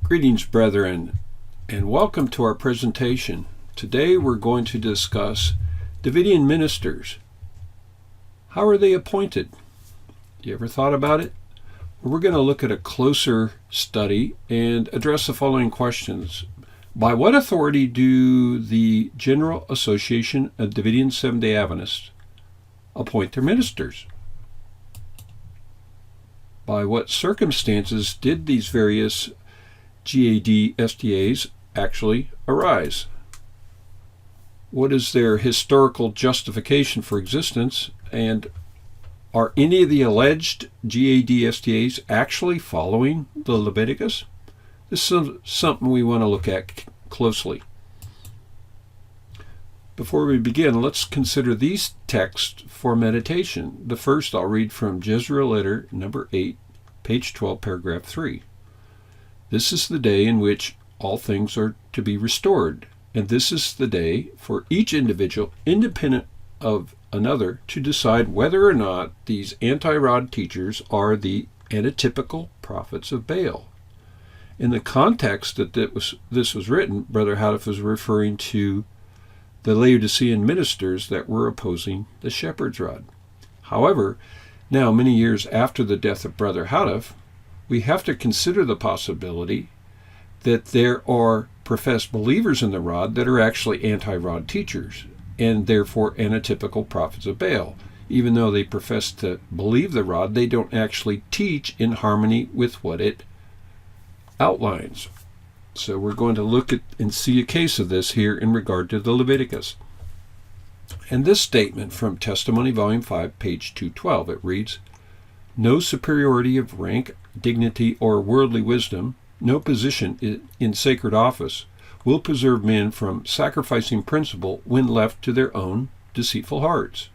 Greetings, brethren, and welcome to our presentation. Today we're going to discuss Davidian ministers. How are they appointed? You ever thought about it? Well, we're going to look at a closer study and address the following questions. By what authority do the General Association of Davidian Seventh-day Adventists appoint their ministers? By what circumstances did these various GADSDAs actually arise? What is their historical justification for existence? And are any of the alleged GADSDAs actually following the Leviticus? This is something we want to look at closely. Before we begin, let's consider these texts for meditation. The first I'll read from Jezreel Letter number 8, page 12, paragraph 3. This is the day in which all things are to be restored, and this is the day for each individual, independent of another, to decide whether or not these anti-Rod teachers are the antitypical prophets of Baal. In the context that this was written, Brother Houteff was referring to the Laodicean ministers that were opposing the shepherd's rod. However, now many years after the death of Brother Houteff, we have to consider the possibility that there are professed believers in the rod that are actually anti-rod teachers and therefore antitypical prophets of Baal. Even though they profess to believe the rod, they don't actually teach in harmony with what it outlines. So we're going to look at and see a case of this here in regard to the Leviticus. And this statement from Testimony, Volume 5, page 212, it reads, "No superiority of rank, dignity, or worldly wisdom, no position in sacred office, will preserve men from sacrificing principle when left to their own deceitful hearts.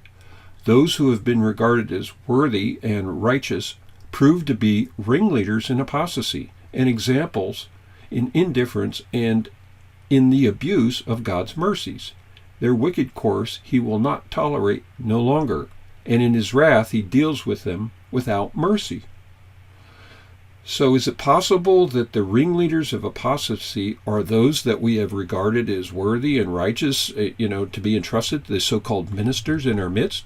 Those who have been regarded as worthy and righteous prove to be ringleaders in apostasy and examples in indifference and in the abuse of God's mercies. Their wicked course he will not tolerate no longer, and in his wrath he deals with them without mercy." So is it possible that the ringleaders of apostasy are those that we have regarded as worthy and righteous, to be entrusted to the so-called ministers in our midst?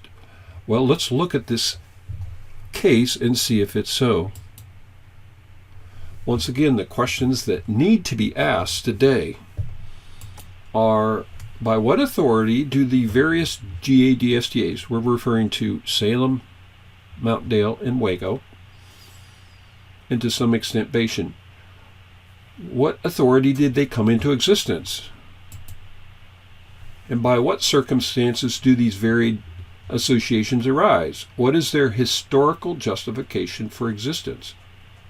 Well, let's look at this case and see if it's so. Once again, the questions that need to be asked today are, by what authority do the various GADSDAs, we're referring to Salem, Mount Dale, and Waco, and to some extent Bashan, what authority did they come into existence? And by what circumstances do these varied associations arise? What is their historical justification for existence?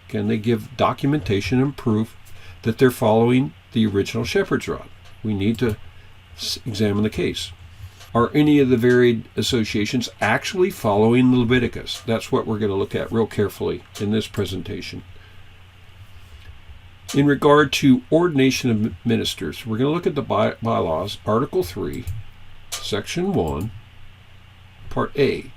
Can they give documentation and proof that they're following the original shepherd's rod? We need to examine the case. Are any of the varied associations actually following the Leviticus? That's what we're going to look at real carefully in this presentation. In regard to ordination of ministers, we're going to look at the bylaws, Article 3, Section 1, Part A.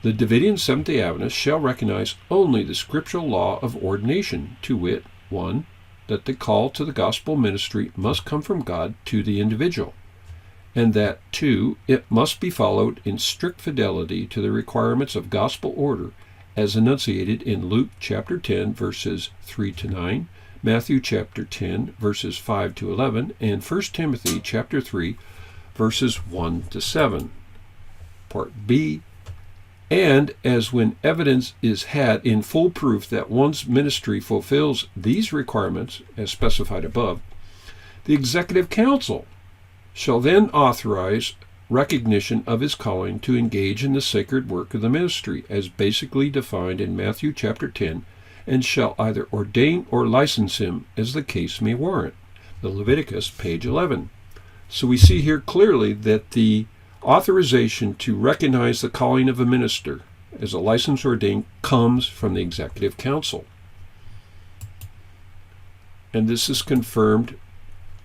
The Davidian Seventh-day Adventists shall recognize only the scriptural law of ordination, to wit, 1, that the call to the gospel ministry must come from God to the individual, and that, 2, it must be followed in strict fidelity to the requirements of gospel order as enunciated in Luke chapter 10, verses 3 to 9, Matthew chapter 10, verses 5 to 11, and 1 Timothy chapter 3, verses 1 to 7. Part B, and as when evidence is had in full proof that one's ministry fulfills these requirements, as specified above, the Executive Council shall then authorize recognition of his calling to engage in the sacred work of the ministry, as basically defined in Matthew chapter 10, and shall either ordain or license him as the case may warrant. The Leviticus, page 11. So we see here clearly that the authorization to recognize the calling of a minister as a licensed ordained comes from the Executive Council. And this is confirmed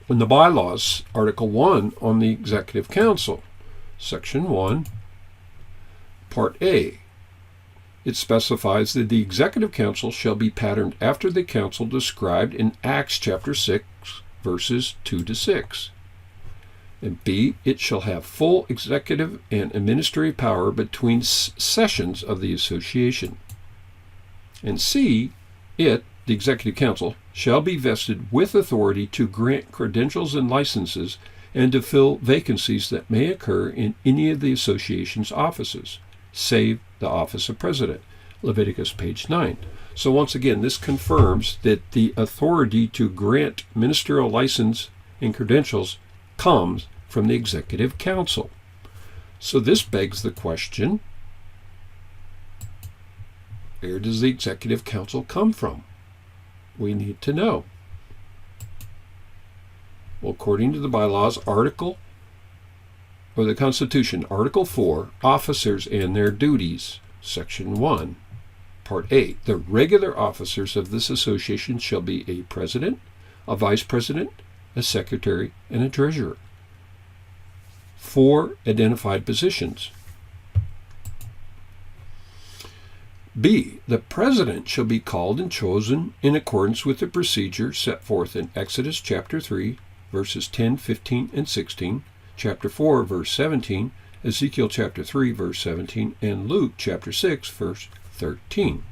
in the bylaws, Article 1 on the Executive Council, Section 1, Part A. it specifies that the executive council shall be patterned after the council described in Acts chapter 6, verses 2 to 6. And B, it shall have full executive and administrative power between sessions of the association. And C, it, the executive council, shall be vested with authority to grant credentials and licenses and to fill vacancies that may occur in any of the association's offices, save the office of president. Leviticus page 9. So once again, this confirms that the authority to grant ministerial license and credentials comes from the executive council. So this begs the question, where does the executive council come from? We need to know. Well, according to the bylaws, the Constitution, Article 4, Officers and Their Duties, Section 1, Part 8, the regular officers of this association shall be a president, a vice president, a secretary, and a treasurer. 4 identified positions. B, the president shall be called and chosen in accordance with the procedure set forth in Exodus chapter 3, verses 10, 15, and 16, chapter 4, verse 17, Ezekiel chapter 3, verse 17, and Luke chapter 6, verse 13.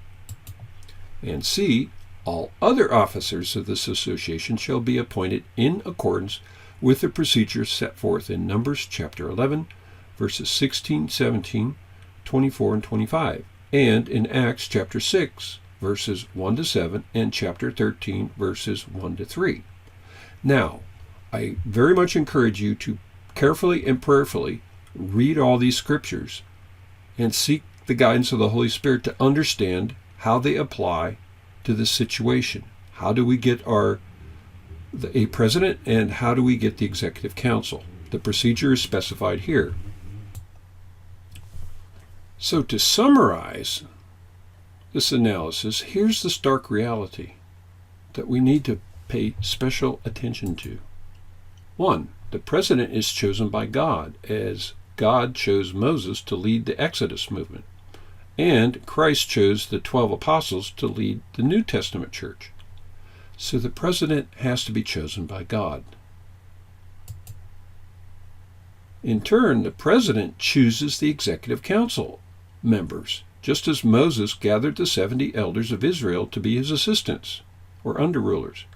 And C, all other officers of this association shall be appointed in accordance with the procedures set forth in Numbers chapter 11, verses 16, 17, 24, and 25, and in Acts chapter 6, verses 1 to 7, and chapter 13, verses 1 to 3. Now, I very much encourage you to carefully and prayerfully read all these scriptures and seek the guidance of the Holy Spirit to understand how they apply to this situation. How do we get a president, and how do we get the executive council? The procedure is specified here. So to summarize this analysis, here's the stark reality that we need to pay special attention to. 1, the president is chosen by God, as God chose Moses to lead the Exodus movement, and Christ chose the 12 apostles to lead the New Testament church. So the president has to be chosen by God. In turn, the president chooses the executive council members, just as Moses gathered the 70 elders of Israel to be his assistants, or under-rulers.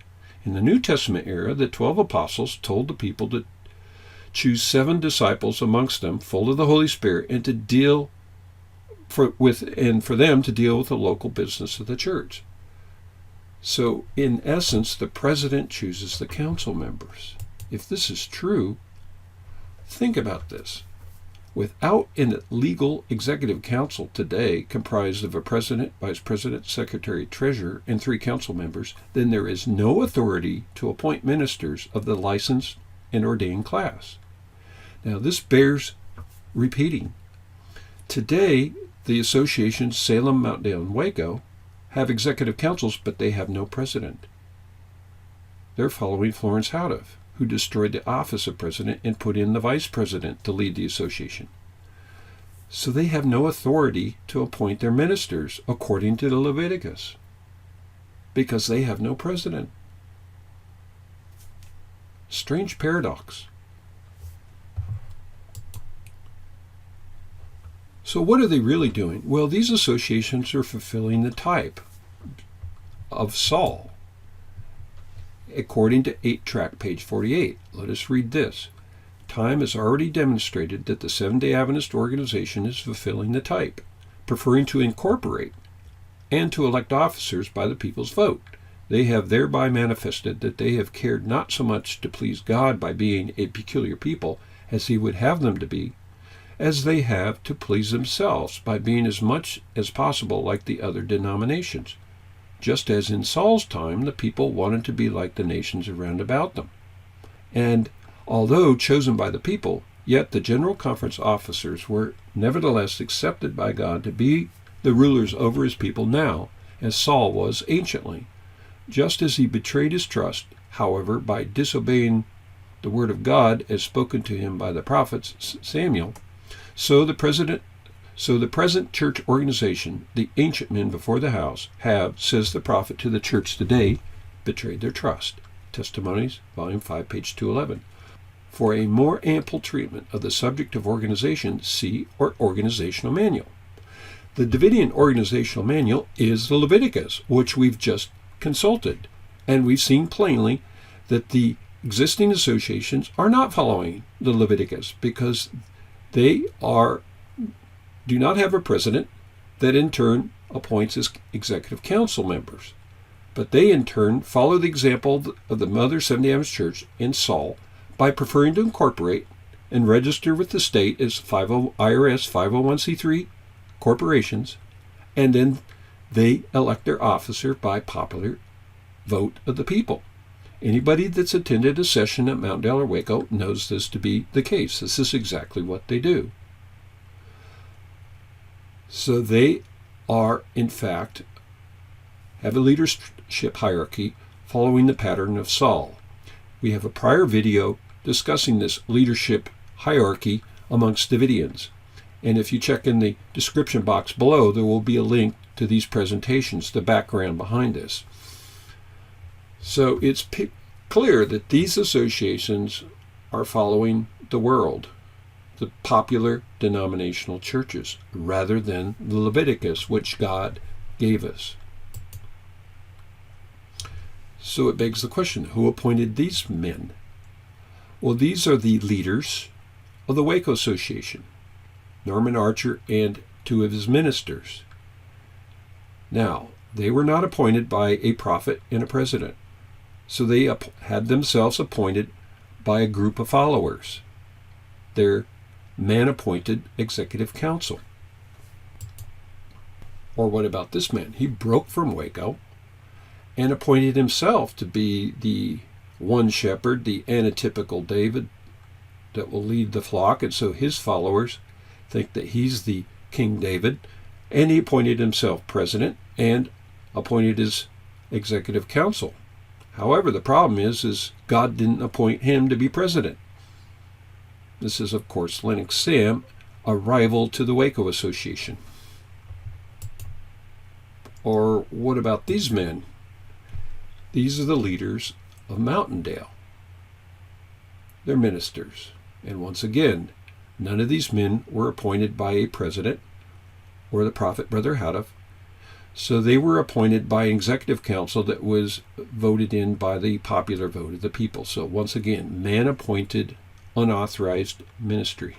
In the New Testament era, the 12 apostles told the people to choose 7 disciples amongst them, full of the Holy Spirit, and for them to deal with the local business of the church. So, in essence, the president chooses the council members. If this is true, think about this. Without a legal executive council today comprised of a president, vice president, secretary, treasurer, and 3 council members, then there is no authority to appoint ministers of the licensed and ordained class. Now, this bears repeating. Today, the associations Salem, Mountaindale, and Waco have executive councils, but they have no president. They're following Florence Houteff, who destroyed the office of president and put in the vice president to lead the association. So they have no authority to appoint their ministers according to the Leviticus, because they have no president. Strange paradox. So what are they really doing? Well, these associations are fulfilling the type of Saul. According to 8-track, page 48, let us read this. Time has already demonstrated that the Seventh-day Adventist organization is fulfilling the type, preferring to incorporate and to elect officers by the people's vote. They have thereby manifested that they have cared not so much to please God by being a peculiar people, as he would have them to be, as they have to please themselves by being as much as possible like the other denominations, just as in Saul's time the people wanted to be like the nations around about them. And although chosen by the people, yet the General Conference officers were nevertheless accepted by God to be the rulers over his people now, as Saul was anciently. Just as he betrayed his trust, however, by disobeying the word of God as spoken to him by the prophet Samuel, so the president So the present church organization, the ancient men before the house, have, says the prophet to the church today, betrayed their trust. Testimonies, Volume 5, page 211. For a more ample treatment of the subject of organization, see our Organizational Manual. The Davidian Organizational Manual is the Leviticus, which we've just consulted, and we've seen plainly that the existing associations are not following the Leviticus because they do not have a president that in turn appoints as executive council members. But they in turn follow the example of the Mother Seventh-day Adventist Church and Saul by preferring to incorporate and register with the state as IRS 501c3 corporations, and then they elect their officer by popular vote of the people. Anybody that's attended a session at Mount Dale or Waco knows this to be the case. This is exactly what they do. So they are, in fact, have a leadership hierarchy following the pattern of Saul. We have a prior video discussing this leadership hierarchy amongst Davidians. And if you check in the description box below, there will be a link to these presentations, the background behind this. So it's clear that these associations are following the world, the popular denominational churches, rather than the Leviticus, which God gave us. So it begs the question, who appointed these men? Well, these are the leaders of the Waco Association, Norman Archer and two of his ministers. Now, they were not appointed by a prophet and a president, so they had themselves appointed by a group of followers, their man-appointed executive council. Or what about this man? He broke from Waco and appointed himself to be the one shepherd, the antitypical David that will lead the flock, and so his followers think that he's the King David, and he appointed himself president and appointed his executive council. However, the problem is God didn't appoint him to be president. This is, of course, Lennox Sam, a rival to the Waco Association. Or what about these men? These are the leaders of Mountaindale. They're ministers. And once again, none of these men were appointed by a president or the prophet Brother Houteff. So they were appointed by an executive council that was voted in by the popular vote of the people. So once again, man-appointed, unauthorized ministry.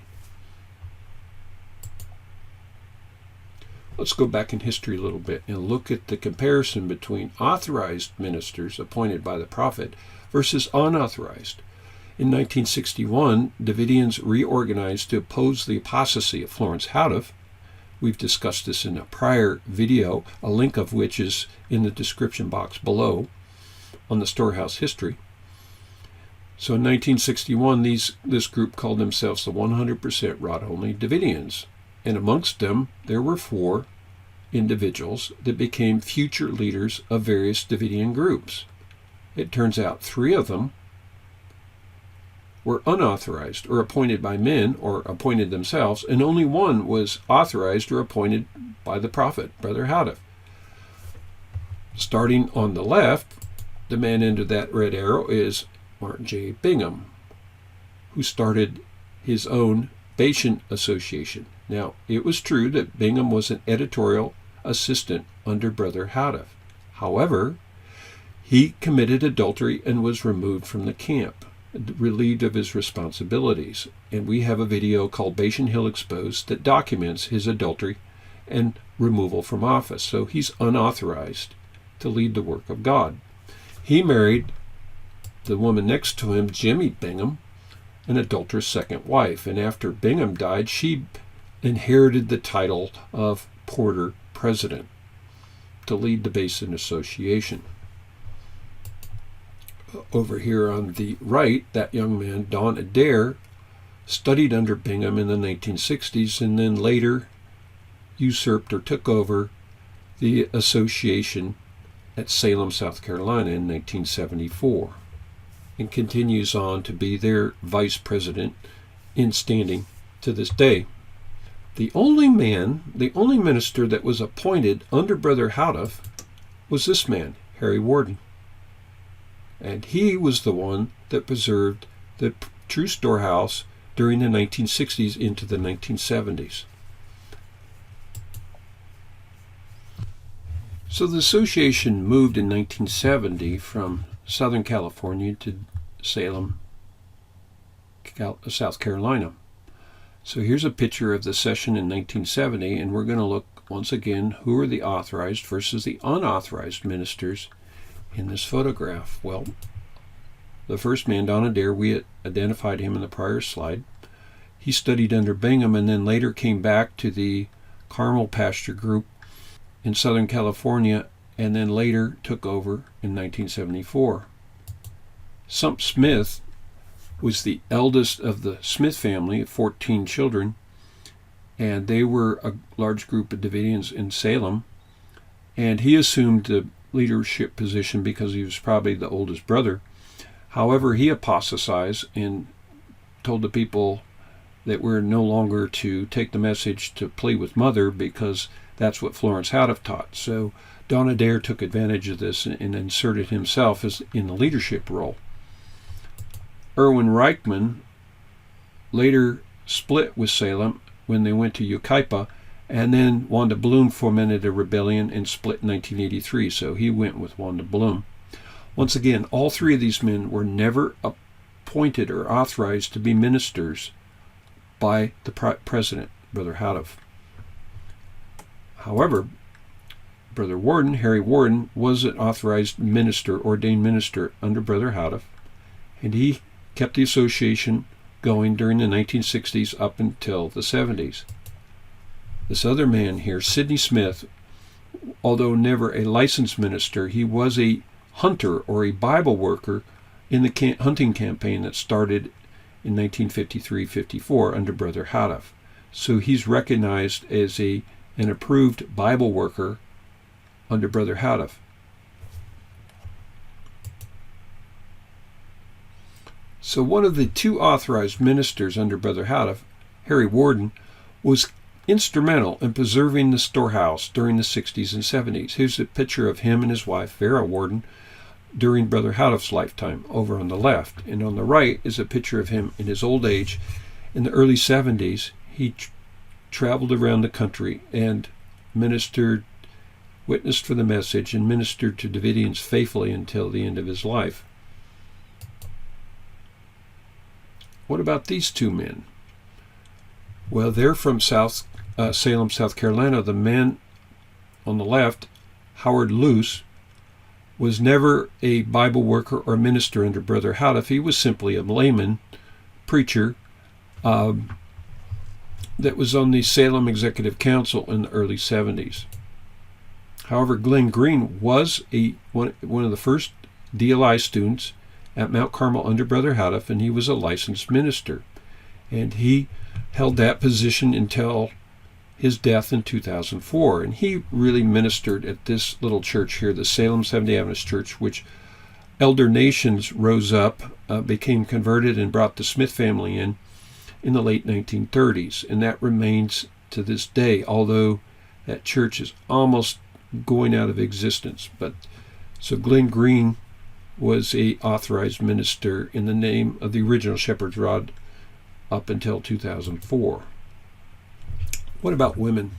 Let's go back in history a little bit and look at the comparison between authorized ministers appointed by the prophet versus unauthorized. In 1961, Davidians reorganized to oppose the apostasy of Florence Houteff. We've discussed this in a prior video, a link of which is in the description box below on the Storehouse history. So in 1961, this group called themselves the 100% Rod-only Davidians. And amongst them, there were 4 individuals that became future leaders of various Davidian groups. It turns out 3 of them were unauthorized or appointed by men or appointed themselves, and only 1 was authorized or appointed by the prophet, Brother Houteff. Starting on the left, the man under that red arrow is Martin J. Bingham, who started his own Bashan Association. Now, it was true that Bingham was an editorial assistant under Brother Houteff. However, he committed adultery and was removed from the camp, relieved of his responsibilities. And we have a video called Bashan Hill Exposed that documents his adultery and removal from office. So he's unauthorized to lead the work of God. He married the woman next to him, Jimmy Bingham, an adulterous second wife. And after Bingham died, she inherited the title of Porter President to lead the Bashan Association. Over here on the right, that young man, Don Adair, studied under Bingham in the 1960s and then later usurped or took over the association at Salem, South Carolina in 1974 and continues on to be their vice president in standing to this day. The only minister that was appointed under Brother Houteff was this man, Harry Warden. And he was the one that preserved the true storehouse during the 1960s into the 1970s. So the association moved in 1970 from Southern California to Salem, South Carolina. So here's a picture of the session in 1970, and we're going to look once again who are the authorized versus the unauthorized ministers in this photograph. Well, the first man, Don Adair, we identified him in the prior slide. He studied under Bingham and then later came back to the Carmel Pasture Group in Southern California, and then later took over in 1974. Sump Smith was the eldest of the Smith family of 14 children, and they were a large group of Davidians in Salem, and he assumed the leadership position because he was probably the oldest brother. However, he apostatized and told the people that we're no longer to take the message to plea with Mother because that's what Florence Houteff taught. So Don Adair took advantage of this and inserted himself in the leadership role. Erwin Reichman later split with Salem when they went to Yucaipa, and then Wanda Bloom fomented a rebellion and split in 1983, so he went with Wanda Bloom. Once again, all three of these men were never appointed or authorized to be ministers by the president, Brother Houteff. However, Brother Warden, Harry Warden, was an authorized minister, ordained minister under Brother Houteff, and he kept the association going during the 1960s up until the 70s. This other man here, Sidney Smith, although never a licensed minister, he was a hunter or a Bible worker in the hunting campaign that started in 1953-54 under Brother Houteff. So he's recognized as an approved Bible worker under Brother Houteff. So one of the two authorized ministers under Brother Houteff, Harry Warden, was instrumental in preserving the storehouse during the 60s and 70s. Here's a picture of him and his wife, Vera Warden, during Brother Houteff's lifetime, over on the left. And on the right is a picture of him in his old age. In the early 70s, he traveled around the country and ministered, witnessed for the message, and ministered to Davidians faithfully until the end of his life. What about these two men? Well, they're from Salem, South Carolina. The man on the left, Howard Luce, was never a Bible worker or minister under Brother Houteff. He was simply a layman preacher that was on the Salem Executive Council in the early 70s. However, Glenn Green was one of the first DLI students at Mount Carmel under Brother Houteff, and he was a licensed minister. And he held that position until his death in 2004. And he really ministered at this little church here, the Salem Seventh-day Adventist Church, which elder nations rose up, became converted, and brought the Smith family in the late 1930s. And that remains to this day, although that church is almost going out of existence. So Glenn Green was a authorized minister in the name of the original Shepherd's Rod up until 2004. What about women?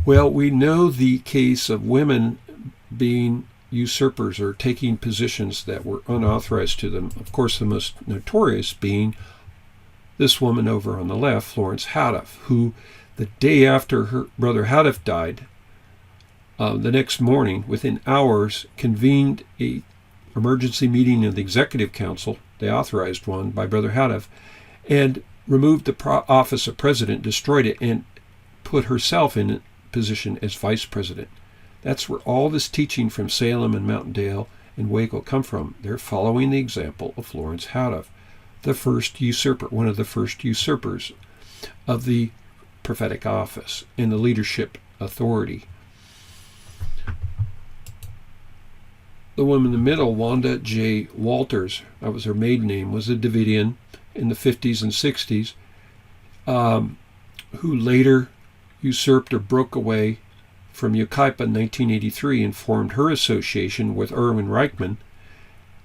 Well, we know the case of women being usurpers or taking positions that were unauthorized to them. Of course, the most notorious being this woman over on the left, Florence Houteff, who the day after her brother Houteff died, the next morning, within hours, convened a emergency meeting of the Executive Council, the authorized one by Brother Houteff, and removed the office of president, destroyed it, and put herself in a position as vice president. That's where all this teaching from Salem and Mountaindale and Waco come from. They're following the example of Florence Houteff, the first usurper, one of the first usurpers of the prophetic office and the leadership authority. The woman in the middle, Wanda J. Walters, that was her maiden name, was a Davidian in the 50s and 60s. who later usurped or broke away from Yucaipa in 1983 and formed her association with Erwin Reichman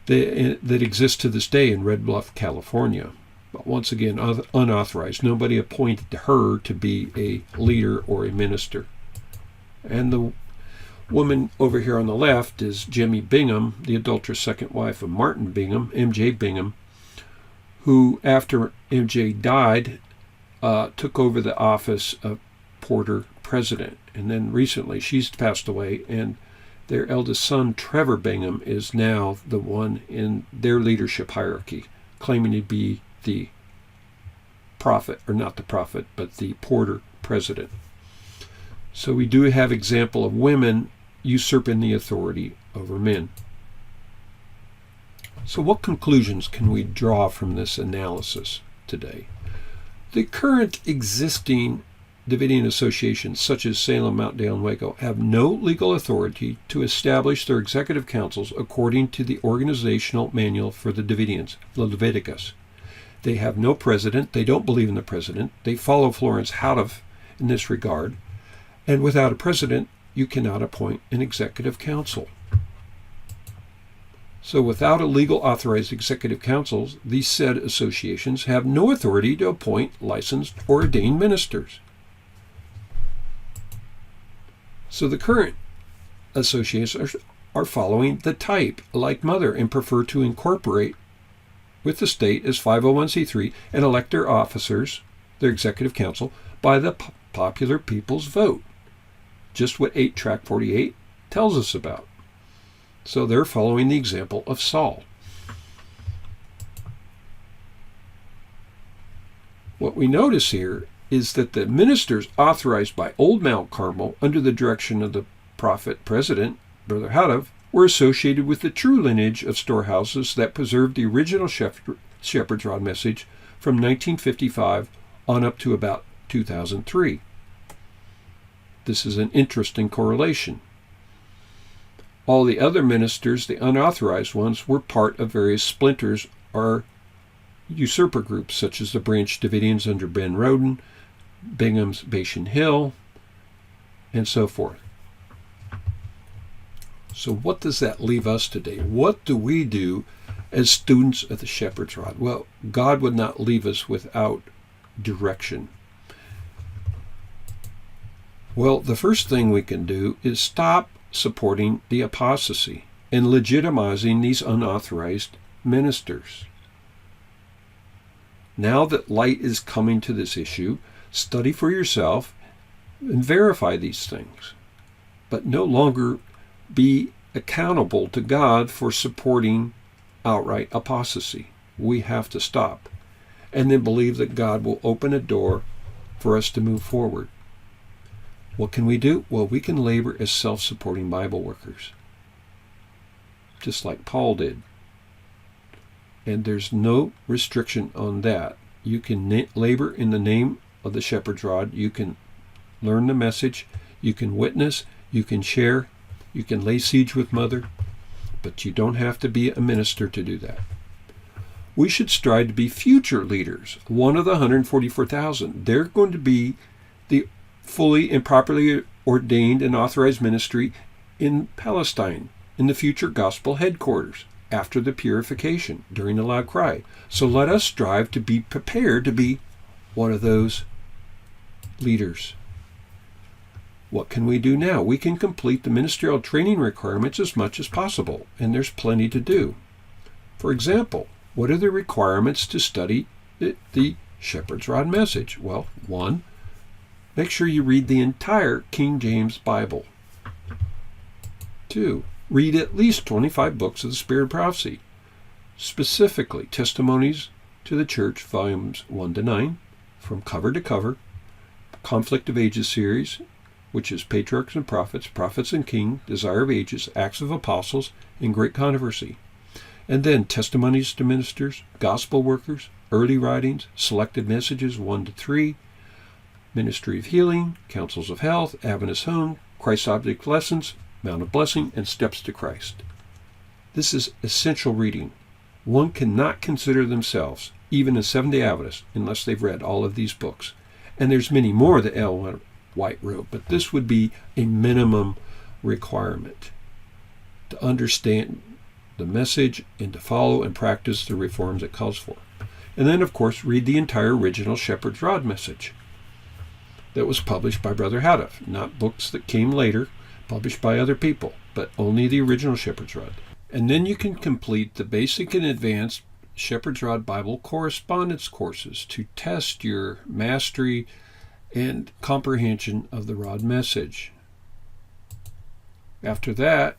that exists to this day in Red Bluff, California. But once again, unauthorized. Nobody appointed her to be a leader or a minister. And the woman over here on the left is Jimmy Bingham, the adulterous second wife of Martin Bingham, M.J. Bingham, who, after M.J. died, took over the office of Porter President. And then recently she's passed away, and their eldest son, Trevor Bingham, is now the one in their leadership hierarchy, claiming to be the prophet, or not the prophet, but the Porter President. So we do have example of women usurping the authority over men. So what conclusions can we draw from this analysis today? The current existing Davidian associations, such as Salem, Mount Dale, and Waco, have no legal authority to establish their executive councils according to the Organizational Manual for the Davidians, the Leviticus. They have no president. They don't believe in the president. They follow Florence Houteff in this regard. And without a president, you cannot appoint an executive council. So without a legal authorized executive councils, these said associations have no authority to appoint licensed or ordained ministers. So the current associations are following the type, like Mother, and prefer to incorporate with the state as 501c3 and elect their officers, their executive council, by the popular people's vote. Just what 8 Tract 48 tells us about. So they're following the example of Saul. What we notice here is that the ministers authorized by Old Mount Carmel under the direction of the prophet president, Brother Houteff, were associated with the true lineage of storehouses that preserved the original Shepherd's Rod message from 1955 on up to about 2003. This is an interesting correlation. All the other ministers, the unauthorized ones, were part of various splinters or usurper groups, such as the Branch Davidians under Ben Roden, Bingham's Bashan Hill, and so forth. So what does that leave us today? What do we do as students of the Shepherd's Rod? Well, God would not leave us without direction. Well, the first thing we can do is stop supporting the apostasy and legitimizing these unauthorized ministers. Now that light is coming to this issue, study for yourself and verify these things, but no longer be accountable to God for supporting outright apostasy. We have to stop, and then believe that God will open a door for us to move forward. What can we do? Well, we can labor as self-supporting Bible workers, just like Paul did. And there's no restriction on that. You can labor in the name of the Shepherd's Rod. You can learn the message. You can witness. You can share. You can lay siege with Mother. But you don't have to be a minister to do that. We should strive to be future leaders. One of the 144,000. They're going to be the fully and properly ordained and authorized ministry in Palestine, in the future gospel headquarters, after the purification, during the loud cry. So let us strive to be prepared to be one of those leaders. What can we do now? We can complete the ministerial training requirements as much as possible, and there's plenty to do. For example, what are the requirements to study the Shepherd's Rod message? Well, 1, make sure you read the entire King James Bible. 2, read at least 25 books of the Spirit of Prophecy, specifically Testimonies to the Church, volumes 1 to 9, from cover to cover, Conflict of Ages series, which is Patriarchs and Prophets, Prophets and King, Desire of Ages, Acts of Apostles, and Great Controversy. And then Testimonies to Ministers, Gospel Workers, Early Writings, Selected Messages 1 to 3, Ministry of Healing, Counsels of Health, Adventist Home, Christ Object Lessons, Mount of Blessing, and Steps to Christ. This is essential reading. One cannot consider themselves even a Seventh-day Adventist unless they've read all of these books. And there's many more that Ellen White wrote, but this would be a minimum requirement to understand the message and to follow and practice the reforms it calls for. And then, of course, read the entire original Shepherd's Rod message that was published by Brother Houteff, not books that came later, published by other people, but only the original Shepherd's Rod. And then you can complete the basic and advanced Shepherd's Rod Bible correspondence courses to test your mastery and comprehension of the Rod message. After that,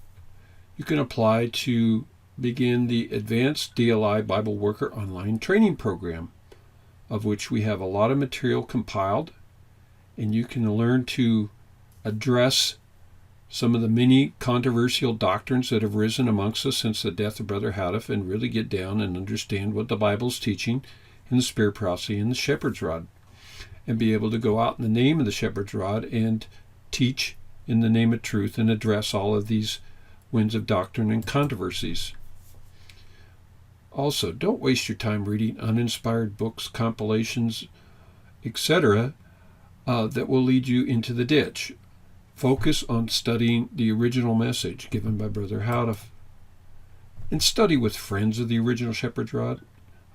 you can apply to begin the Advanced DLI Bible Worker Online Training Program, of which we have a lot of material compiled, and you can learn to address some of the many controversial doctrines that have risen amongst us since the death of Brother Houteff, and really get down and understand what the Bible's teaching in the Spirit Prophecy and the Shepherd's Rod, and be able to go out in the name of the Shepherd's Rod and teach in the name of truth and address all of these winds of doctrine and controversies. Also, don't waste your time reading uninspired books, compilations, etc. That will lead you into the ditch. Focus on studying the original message given by Brother Houteff. And study with friends of the original Shepherd's Rod.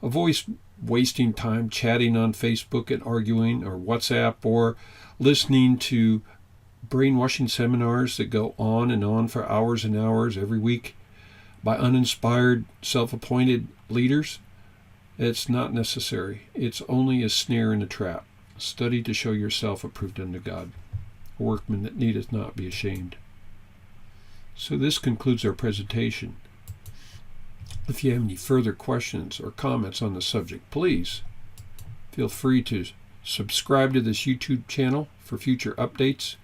Avoid wasting time chatting on Facebook and arguing, or WhatsApp, or listening to brainwashing seminars that go on and on for hours and hours every week by uninspired, self-appointed leaders. It's not necessary. It's only a snare and a trap. Study to show yourself approved unto God, a workman that needeth not be ashamed. So this concludes our presentation. If you have any further questions or comments on the subject, please feel free to subscribe to this YouTube channel for future updates,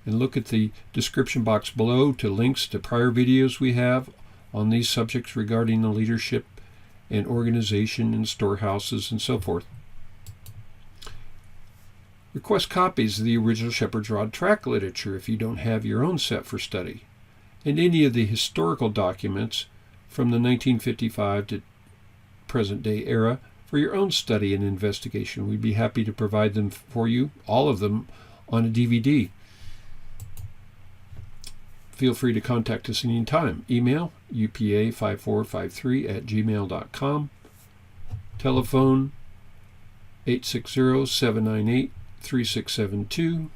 and look at the description box below to links to prior videos we have on these subjects regarding the leadership and organization and storehouses and so forth. Request copies of the original Shepherd's Rod tract literature if you don't have your own set for study, and any of the historical documents from the 1955 to present day era for your own study and investigation. We'd be happy to provide them for you, all of them, on a DVD. Feel free to contact us any time. Email upa5453@gmail.com. Telephone 860-798-3672.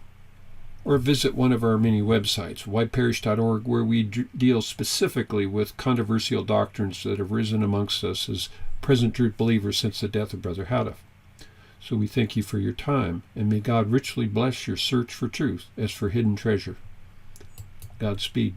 Or visit one of our many websites, wideparish.org, where we deal specifically with controversial doctrines that have risen amongst us as present truth believers since the death of Brother Houteff. So we thank you for your time, and may God richly bless your search for truth as for hidden treasure. Godspeed.